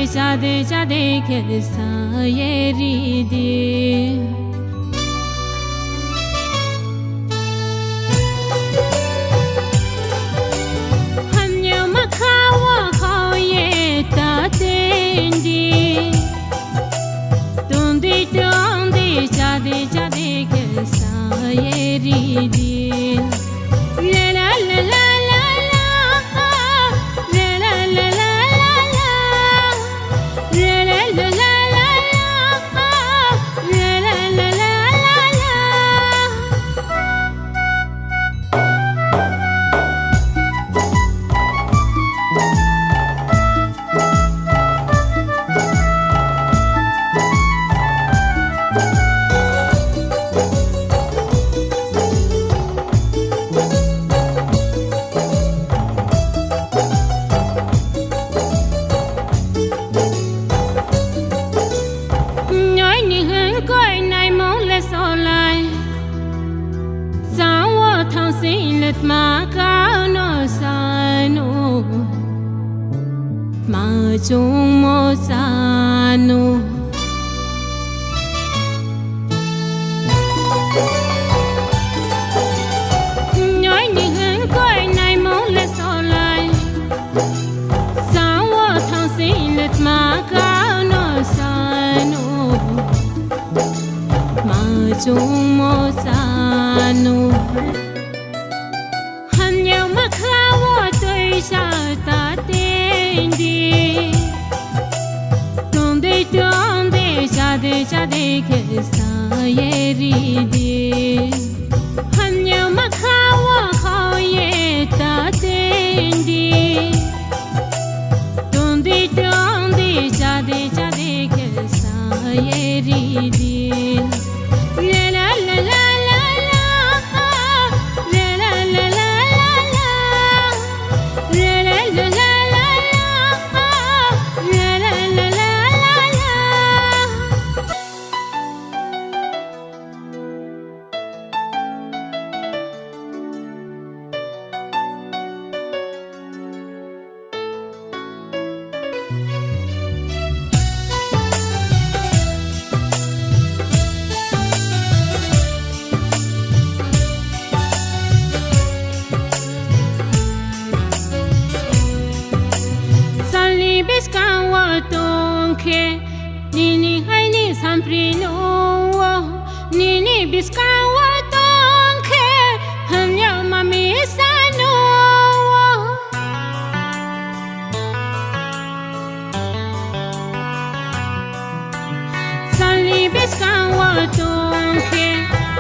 Jade ke sayeri di Hanya makawa kau ye ta tendi Tundi jade ke sayeri di La la la la Ma cao no sa no ma chung mo sa no nhói nhị hương coi này mong lệ so lại sao thằng xin lệ ma cao no sa no ma chung mo sa no Sa ta tendi Donde jade ke sayeri di Hanya makawa kau ye ta tendi Donde jade ke sayeri di La la la la Nini hai ni samprino Nini biskawa tonke Hanya mami sano Sali biskawa tonke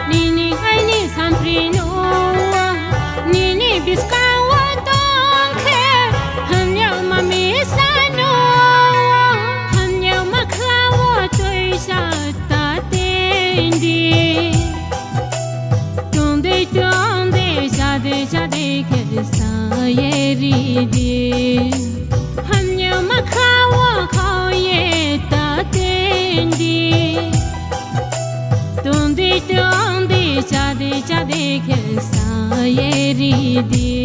Nini hai ni samprino Nini biskawa tonke Hanya mami sano ta tendi Donde jade ke sayeri di Hanya makawa kau ye ta tendi Donde jade ke sayeri di